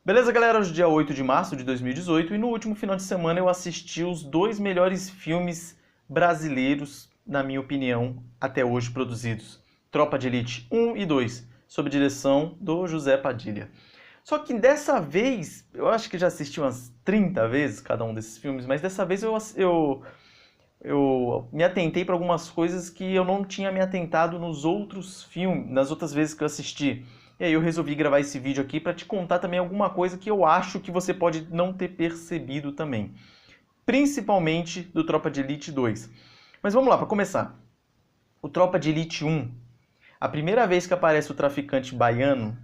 Beleza, galera? Hoje é dia 8 de março de 2018 e no último final de semana eu assisti os 2 melhores filmes brasileiros, na minha opinião, até hoje produzidos. Tropa de Elite 1 e 2, sob direção do José Padilha. Só que dessa vez, eu acho que já assisti umas 30 vezes cada um desses filmes, mas dessa vez eu me atentei para algumas coisas que eu não tinha me atentado nos outros filmes, nas outras vezes que eu assisti. E aí eu resolvi gravar esse vídeo aqui para te contar também alguma coisa que eu acho que você pode não ter percebido também. Principalmente do Tropa de Elite 2. Mas vamos lá, para começar. O Tropa de Elite 1, a primeira vez que aparece o traficante baiano,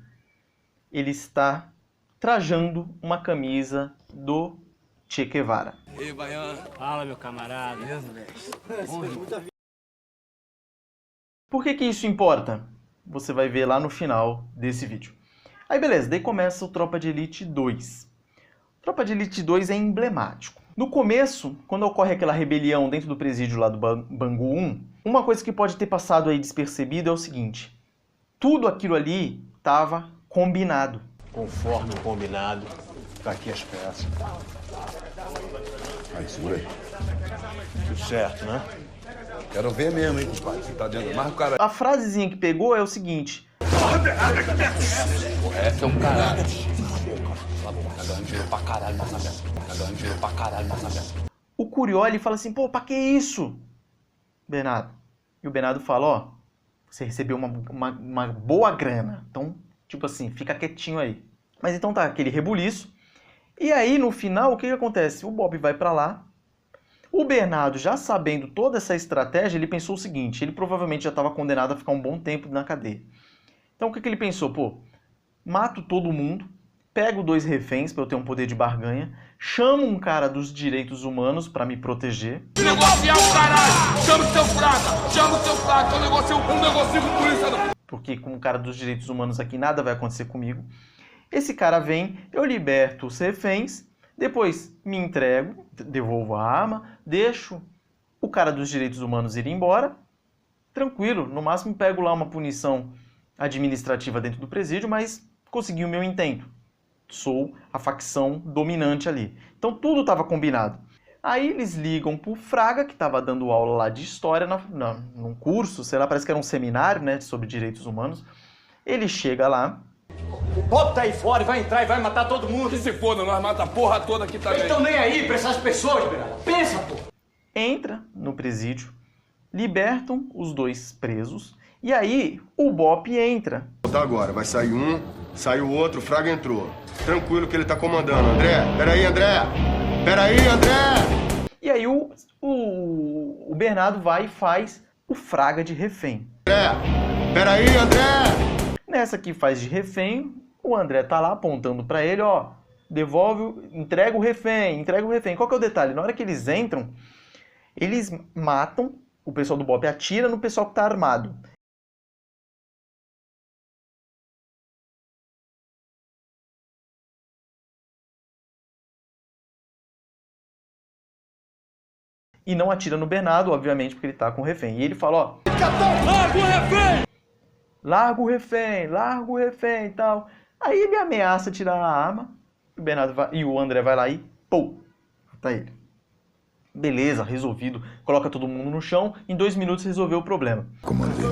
ele está trajando uma camisa do Che Guevara. Ei, baiano. Fala, meu camarada. Por que isso importa? Você vai ver lá no final desse vídeo. Aí beleza, daí começa o Tropa de Elite 2. O Tropa de Elite 2 é emblemático. No começo, quando ocorre aquela rebelião dentro do presídio lá do Bangu 1, uma coisa que pode ter passado aí despercebido é o seguinte: tudo aquilo ali estava combinado. Conforme o combinado, tá aqui as peças. Aí, segura aí. Tudo certo, né? Quero ver mesmo, hein, compadre. Você tá dentro. Marca o cara. A frasezinha que pegou é o seguinte: Essa é um caralho. Cala a boca, tá ganhando dinheiro pra caralho, nossa merda. Tá ganhando dinheiro pra caralho, nossa merda. o Curioli fala assim, pô, pra que isso, Bernardo? E o Bernardo fala, ó, você recebeu uma boa grana, então, tipo assim, fica quietinho aí. Mas então tá aquele rebuliço, e aí no final o que acontece? O Bob vai pra lá, o Bernardo, já sabendo toda essa estratégia, ele pensou o seguinte, ele provavelmente já estava condenado a ficar um bom tempo na cadeia. Então o que ele pensou? Pô, mato todo mundo, pego 2 reféns para eu ter um poder de barganha, chamo um cara dos direitos humanos para me proteger. Negociar o caralho! Chama o seu fraca! Chama o seu fraca! Eu negocio com polícia não! Porque com o cara dos direitos humanos aqui nada vai acontecer comigo. Esse cara vem, eu liberto os reféns, depois me entrego, devolvo a arma, deixo o cara dos direitos humanos ir embora, tranquilo, no máximo pego lá uma punição administrativa dentro do presídio, mas consegui o meu intento. Sou a facção dominante ali. Então tudo estava combinado. Aí eles ligam pro Fraga, que estava dando aula lá de história num curso, sei lá, parece que era um seminário, né, sobre direitos humanos. Ele chega lá. O Bob tá aí fora e vai entrar e vai matar todo mundo. Que se foda, nós mata a porra toda aqui também. Eles estão nem aí pra essas pessoas, Bernardo. Pensa, pô. Entra no presídio, libertam os 2 presos, e aí o Bop entra. Tá agora, vai sair um, sai o outro, o Fraga entrou. Tranquilo que ele tá comandando. André, peraí, André! Peraí, André! E aí o Bernardo vai e faz o Fraga de refém. André, peraí, André! Nessa que faz de refém, o André tá lá apontando pra ele, ó, devolve, entrega o refém, entrega o refém. Qual que é o detalhe? Na hora que eles entram, eles matam, o pessoal do Bop atira no pessoal que tá armado. E não atira no Bernardo, obviamente, porque ele tá com o refém. E ele fala, ó, Larga o refém! larga o refém e tal. Aí ele ameaça tirar a arma, o Bernardo e o André vai lá e, pô, tá ele. Beleza, resolvido. Coloca todo mundo no chão, em 2 minutos resolveu o problema. Comandei.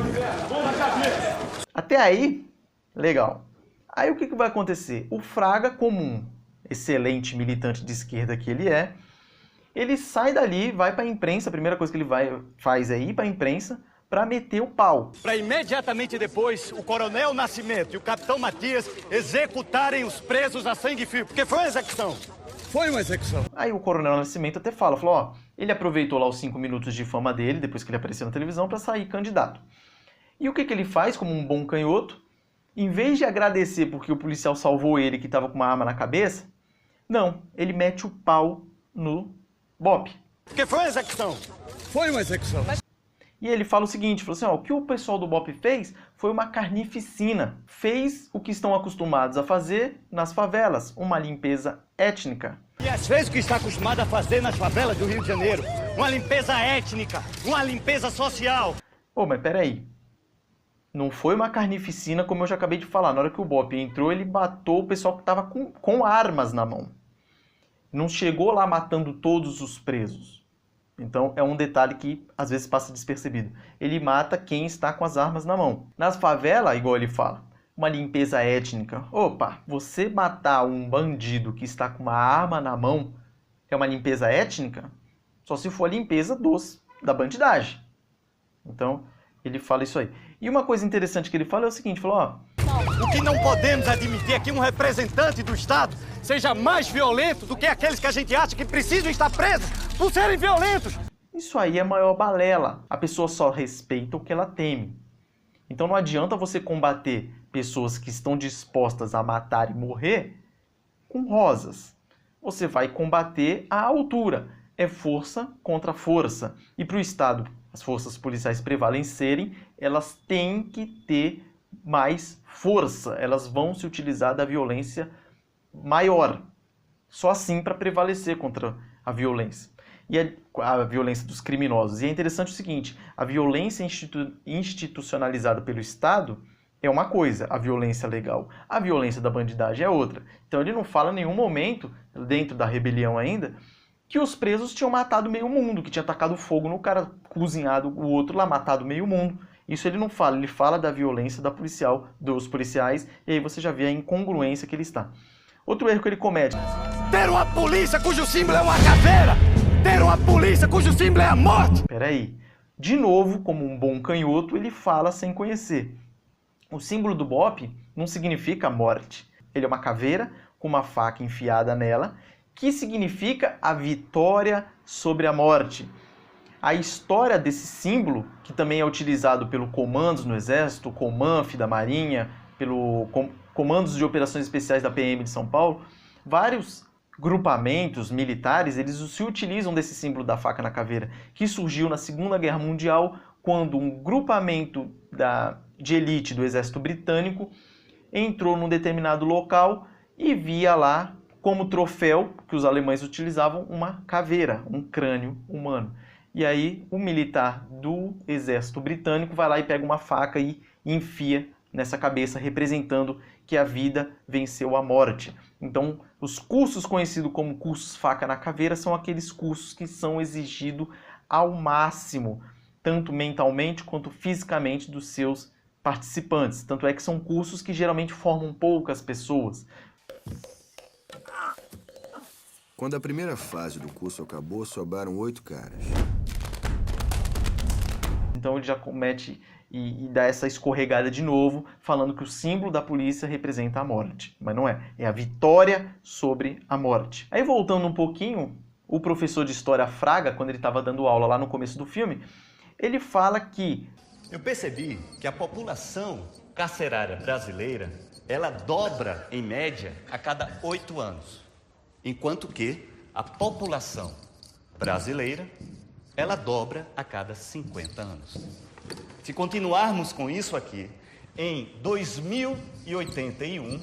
Até aí, legal. Aí o que vai acontecer? O Fraga, como um excelente militante de esquerda que ele sai dali, vai pra imprensa, a primeira coisa que ele faz é ir pra imprensa pra meter o pau. Pra imediatamente depois, o Coronel Nascimento e o Capitão Matias executarem os presos a sangue frio, porque foi uma execução. Foi uma execução. Aí o Coronel Nascimento até falou, ó, ele aproveitou lá os 5 minutos de fama dele, depois que ele apareceu na televisão, pra sair candidato. E o que ele faz, como um bom canhoto? Em vez de agradecer porque o policial salvou ele, que tava com uma arma na cabeça, não, ele mete o pau no Bop. Porque foi uma execução. Foi uma execução. E ele fala o seguinte, falou assim, ó, o que o pessoal do Bop fez foi uma carnificina. Fez o que estão acostumados a fazer nas favelas, uma limpeza étnica. E às vezes o que está acostumado a fazer nas favelas do Rio de Janeiro, uma limpeza étnica, uma limpeza social. Pô, mas peraí. Não foi uma carnificina, como eu já acabei de falar. Na hora que o BOPE entrou, ele matou o pessoal que estava com armas na mão. Não chegou lá matando todos os presos. Então é um detalhe que às vezes passa despercebido. Ele mata quem está com as armas na mão. Nas favelas, igual ele fala, uma limpeza étnica. Opa, você matar um bandido que está com uma arma na mão é uma limpeza étnica? Só se for a limpeza da bandidagem. Então, ele fala isso aí. E uma coisa interessante que ele fala é o seguinte, falou, ó... O que não podemos admitir é que um representante do Estado seja mais violento do que aqueles que a gente acha que precisam estar presos por serem violentos. Isso aí é a maior balela. A pessoa só respeita o que ela teme. Então não adianta você combater pessoas que estão dispostas a matar e morrer com rosas. Você vai combater a altura. É força contra força. E para o Estado, as forças policiais prevalecerem, elas têm que ter mais força. Elas vão se utilizar da violência maior. Só assim para prevalecer contra a violência. E a violência dos criminosos. E é interessante o seguinte, a violência institucionalizada pelo Estado é uma coisa, a violência legal. A violência da bandidagem é outra. Então ele não fala em nenhum momento, dentro da rebelião ainda, que os presos tinham matado meio mundo, que tinha tacado fogo no cara, cozinhado o outro lá, matado meio mundo. Isso ele não fala, ele fala da violência dos policiais, e aí você já vê a incongruência que ele está. Outro erro que ele comete. Ter uma polícia cujo símbolo é uma caveira! Ter uma polícia cujo símbolo é a morte! Peraí. De novo, como um bom canhoto, ele fala sem conhecer. O símbolo do BOPE não significa morte. Ele é uma caveira com uma faca enfiada nela, que significa a vitória sobre a morte. A história desse símbolo, que também é utilizado pelo comandos no Exército, Comanf da Marinha, pelo comandos de operações especiais da PM de São Paulo, vários grupamentos militares, eles se utilizam desse símbolo da faca na caveira, que surgiu na Segunda Guerra Mundial, quando um grupamento de elite do Exército Britânico entrou num determinado local e via lá, como troféu que os alemães utilizavam, uma caveira, um crânio humano. E aí o militar do Exército Britânico vai lá e pega uma faca e enfia nessa cabeça, representando que a vida venceu a morte. Então, os cursos conhecidos como cursos faca na caveira são aqueles cursos que são exigidos ao máximo, tanto mentalmente quanto fisicamente, dos seus participantes. Tanto é que são cursos que geralmente formam poucas pessoas. Quando a primeira fase do curso acabou, sobraram 8 caras. Então ele já comete e dá essa escorregada de novo, falando que o símbolo da polícia representa a morte. Mas não é. É a vitória sobre a morte. Aí voltando um pouquinho, o professor de História Fraga, quando ele estava dando aula lá no começo do filme, ele fala que... Eu percebi que a população carcerária brasileira, ela dobra, em média, a cada 8 anos. Enquanto que a população brasileira, ela dobra a cada 50 anos. Se continuarmos com isso aqui, em 2081,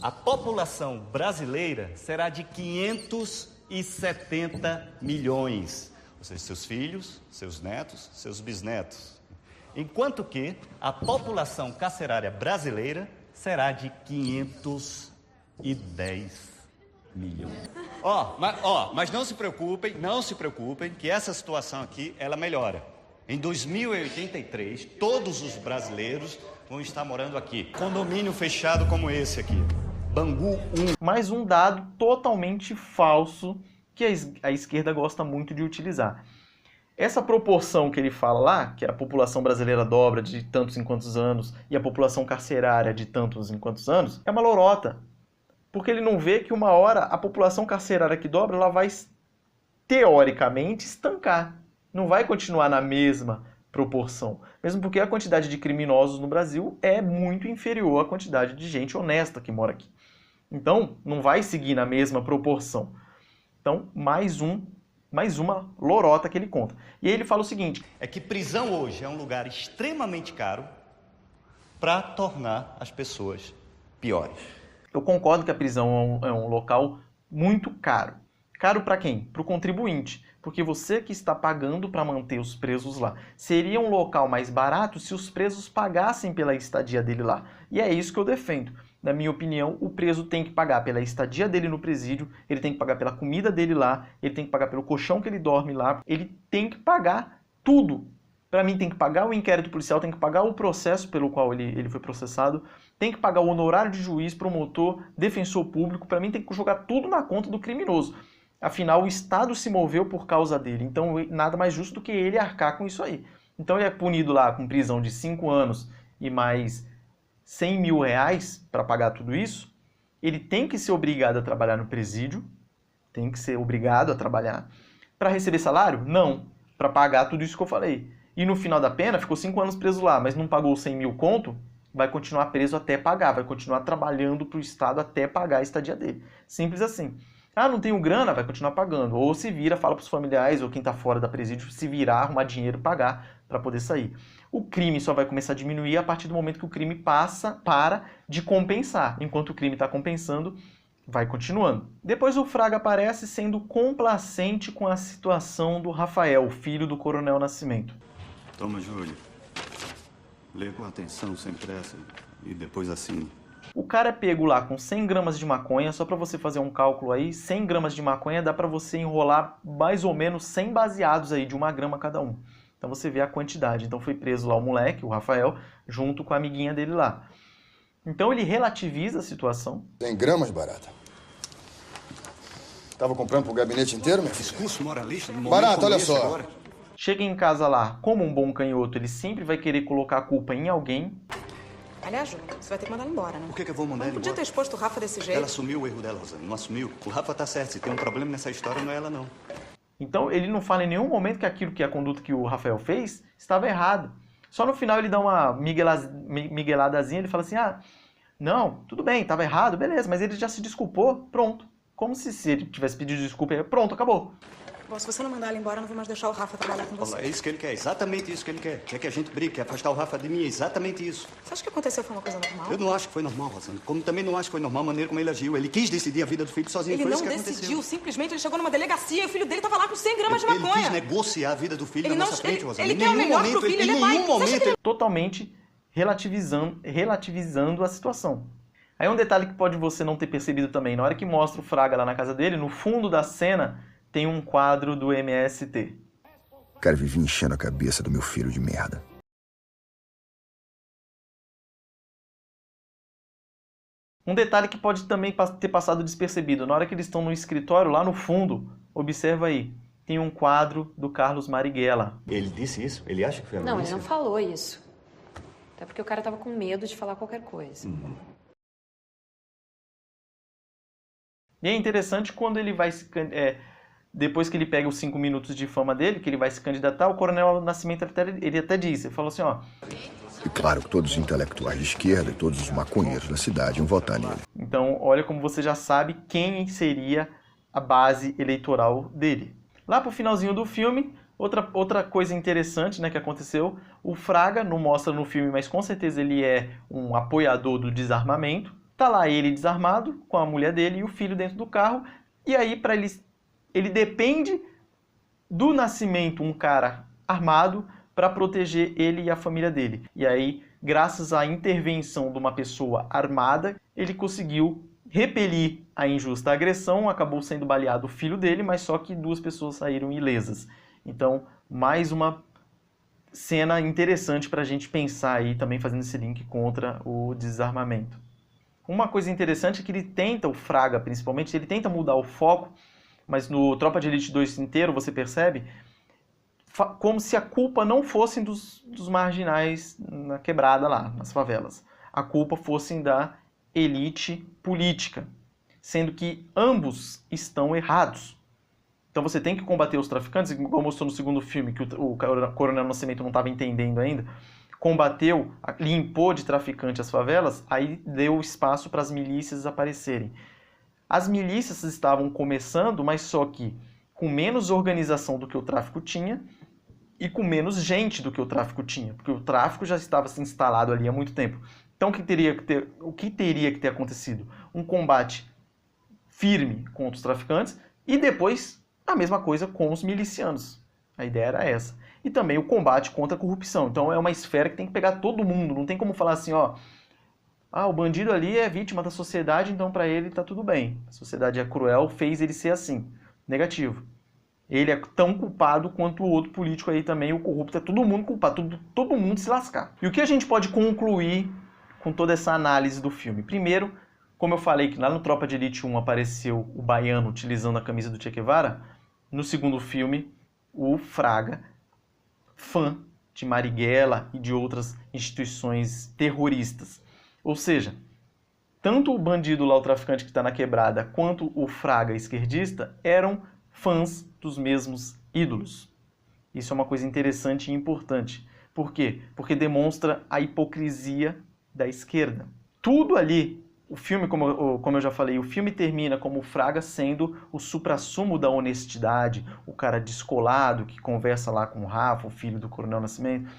a população brasileira será de 570 milhões. Ou seja, seus filhos, seus netos, seus bisnetos. Enquanto que a população carcerária brasileira será de 510 milhões. Mas não se preocupem, que essa situação aqui, ela melhora. Em 2083, todos os brasileiros vão estar morando aqui. Condomínio fechado como esse aqui. Bangu 1. Mais um dado totalmente falso que a esquerda gosta muito de utilizar. Essa proporção que ele fala lá, que a população brasileira dobra de tantos em quantos anos e a população carcerária de tantos em quantos anos, é uma lorota. Porque ele não vê que uma hora a população carcerária que dobra, ela vai, teoricamente, estancar. Não vai continuar na mesma proporção. Mesmo porque a quantidade de criminosos no Brasil é muito inferior à quantidade de gente honesta que mora aqui. Então, não vai seguir na mesma proporção. Então, mais uma lorota que ele conta. E aí ele fala o seguinte... É que prisão hoje é um lugar extremamente caro para tornar as pessoas piores. Eu concordo que a prisão é um local muito caro. Caro para quem? Para o contribuinte, porque você que está pagando para manter os presos lá. Seria um local mais barato se os presos pagassem pela estadia dele lá. E é isso que eu defendo. Na minha opinião, o preso tem que pagar pela estadia dele no presídio, ele tem que pagar pela comida dele lá, ele tem que pagar pelo colchão que ele dorme lá, ele tem que pagar tudo. Para mim tem que pagar o inquérito policial, tem que pagar o processo pelo qual ele foi processado, tem que pagar o honorário de juiz, promotor, defensor público, para mim tem que jogar tudo na conta do criminoso. Afinal, o Estado se moveu por causa dele, então nada mais justo do que ele arcar com isso aí. Então ele é punido lá com prisão de 5 anos e mais 100 mil reais para pagar tudo isso. Ele tem que ser obrigado a trabalhar no presídio, tem que ser obrigado a trabalhar. Para receber salário? Não, para pagar tudo isso que eu falei. E no final da pena, ficou 5 anos preso lá, mas não pagou 100 mil conto, vai continuar preso até pagar, vai continuar trabalhando para o Estado até pagar a estadia dele. Simples assim. Ah, não tenho grana, vai continuar pagando. Ou se vira, fala para os familiares ou quem está fora da presídio se virar, arrumar dinheiro e pagar para poder sair. O crime só vai começar a diminuir a partir do momento que o crime para de compensar. Enquanto o crime está compensando, vai continuando. Depois o Fraga aparece sendo complacente com a situação do Rafael, filho do Coronel Nascimento. Toma, Júlio. Lê com atenção, sem pressa, e depois assine. O cara é pego lá com 100 gramas de maconha, só para você fazer um cálculo aí, 100 gramas de maconha dá para você enrolar mais ou menos 100 baseados aí, de 1 grama cada um. Então você vê a quantidade. Então foi preso lá o moleque, o Rafael, junto com a amiguinha dele lá. Então ele relativiza a situação. 100 gramas, barata. Tava comprando pro gabinete inteiro, meu filho? Discurso moralista. Barata, olha só. Agora. Chega em casa lá, como um bom canhoto, ele sempre vai querer colocar a culpa em alguém. Aliás, Júlio, você vai ter que mandar ela embora, né? Por que eu vou mandar Não ela podia embora? ter exposto o Rafa desse jeito. Ela assumiu o erro dela, Rosana. Não assumiu. O Rafa tá certo. Se tem um problema nessa história, não é ela, não. Então ele não fala em nenhum momento que aquilo que a conduta que o Rafael fez estava errado. Só no final ele dá uma migueladazinha, ele fala assim, não, tudo bem, estava errado, beleza, mas ele já se desculpou, pronto. Como se ele tivesse pedido desculpa, pronto, acabou. Bom, se você não mandar ela embora, eu não vou mais deixar o Rafa trabalhar com você. Olha, é isso que ele quer, exatamente isso que ele quer. Quer que a gente brigue, quer afastar o Rafa de mim, é exatamente isso. Você acha que aconteceu foi uma coisa normal? Eu não acho que foi normal, Rosana. Como também não acho que foi normal a maneira como ele agiu. Ele quis decidir a vida do filho sozinho, Ele foi não isso que decidiu, aconteceu. simplesmente ele chegou numa delegacia e o filho dele tava lá com 100 gramas de Ele maconha. quis negociar a vida do filho Ele na não- nossa frente, ele- Rosana. ele Em quer o nenhum melhor pro momento, filho, em ele é pai. nenhum Você acha momento... Totalmente relativizando a situação. Aí um detalhe que pode você não ter percebido também, na hora que mostra o Fraga lá na casa dele, no fundo da cena tem um quadro do MST. O cara vivia enchendo a cabeça do meu filho de merda. Um detalhe que pode também ter passado despercebido, na hora que eles estão no escritório, lá no fundo, observa aí, tem um quadro do Carlos Marighella. Ele disse isso? Ele acha que foi a Não, ele milícia? não falou isso. Até porque o cara tava com medo de falar qualquer coisa. E é interessante quando ele vai se... depois que ele pega os 5 minutos de fama dele, que ele vai se candidatar, o Coronel Nascimento ele até disse, ele falou assim, E claro que todos os intelectuais de esquerda e todos os maconheiros da cidade iam votar nele. Então olha como você já sabe quem seria a base eleitoral dele. Lá pro finalzinho do filme, outra coisa interessante, né, que aconteceu, o Fraga, não mostra no filme, mas com certeza ele é um apoiador do desarmamento. Tá lá ele desarmado, com a mulher dele e o filho dentro do carro, e aí ele depende do Nascimento, um cara armado, para proteger ele e a família dele. E aí, graças à intervenção de uma pessoa armada, ele conseguiu repelir a injusta agressão, acabou sendo baleado o filho dele, mas só que 2 pessoas saíram ilesas. Então, mais uma cena interessante para a gente pensar aí, também fazendo esse link contra o desarmamento. Uma coisa interessante é que ele tenta, o Fraga principalmente, ele tenta mudar o foco, mas no Tropa de Elite 2 inteiro, você percebe, como se a culpa não fosse dos marginais na quebrada lá, nas favelas. A culpa fosse da elite política, sendo que ambos estão errados. Então você tem que combater os traficantes, como mostrou no segundo filme, que o Coronel Nascimento não estava entendendo ainda, combateu, limpou de traficante as favelas, aí deu espaço para as milícias aparecerem. As milícias estavam começando, mas só que com menos organização do que o tráfico tinha e com menos gente do que o tráfico tinha, porque o tráfico já estava se instalado ali há muito tempo. Então o que teria que ter acontecido? Um combate firme contra os traficantes E depois, a mesma coisa com os milicianos. A ideia era essa. E também o combate contra a corrupção. Então é uma esfera que tem que pegar todo mundo. Não tem como falar assim, ó... o bandido ali é vítima da sociedade, então para ele tá tudo bem. A sociedade é cruel, fez ele ser assim. Negativo. Ele é tão culpado quanto o outro político aí também, o corrupto. É todo mundo culpado, todo mundo se lascar. E o que a gente pode concluir com toda essa análise do filme? Primeiro, como eu falei que lá no Tropa de Elite 1 apareceu o baiano utilizando a camisa do Che Guevara, no segundo filme, o Fraga, fã de Marighella e de outras instituições terroristas. Ou seja, tanto o bandido lá, o traficante que está na quebrada, quanto o Fraga esquerdista eram fãs dos mesmos ídolos. Isso é uma coisa interessante e importante. Por quê? Porque demonstra a hipocrisia da esquerda. Tudo ali, o filme, como eu já falei, o filme termina como o Fraga sendo o suprassumo da honestidade, o cara descolado que conversa lá com o Rafa, o filho do Coronel Nascimento,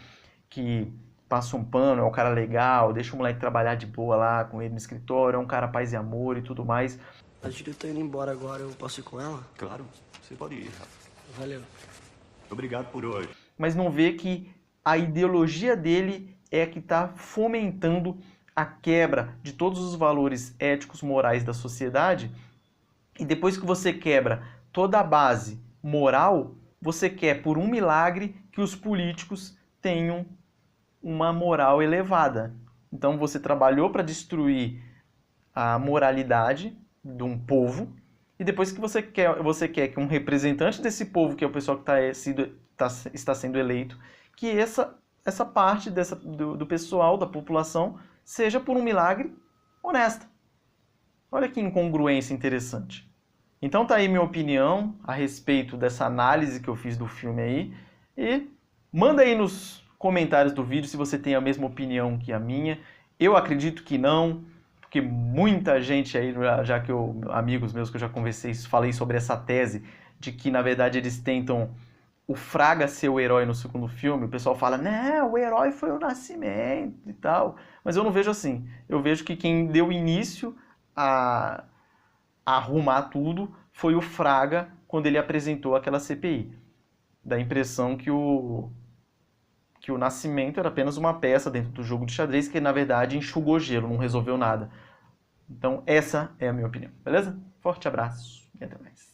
que passa um pano, é um cara legal, deixa o moleque trabalhar de boa lá com ele no escritório, é um cara paz e amor e tudo mais. A Júlia tá indo embora agora, eu posso ir com ela? Claro, você pode ir, Rafa. Valeu. Obrigado por hoje. Mas não vê que a ideologia dele é que está fomentando a quebra de todos os valores éticos, morais da sociedade. E depois que você quebra toda a base moral, você quer, por um milagre, que os políticos tenham uma moral elevada. Então você trabalhou para destruir a moralidade de um povo, e depois que você quer que um representante desse povo, que é o pessoal que está sendo eleito, que essa parte do pessoal, da população, seja por um milagre honesta. Olha que incongruência interessante. Então tá aí minha opinião a respeito dessa análise que eu fiz do filme aí, e manda aí nos comentários do vídeo se você tem a mesma opinião que a minha. Eu acredito que não, porque muita gente aí, já que amigos meus que eu já conversei, falei sobre essa tese de que na verdade eles tentam o Fraga ser o herói no segundo filme, o pessoal fala, não, o herói foi o Nascimento e tal, mas eu não vejo assim. Eu vejo que quem deu início a arrumar tudo foi o Fraga quando ele apresentou aquela CPI. Dá a impressão que o Nascimento era apenas uma peça dentro do jogo de xadrez que, na verdade, enxugou gelo, não resolveu nada. Então, essa é a minha opinião, beleza? Forte abraço e até mais.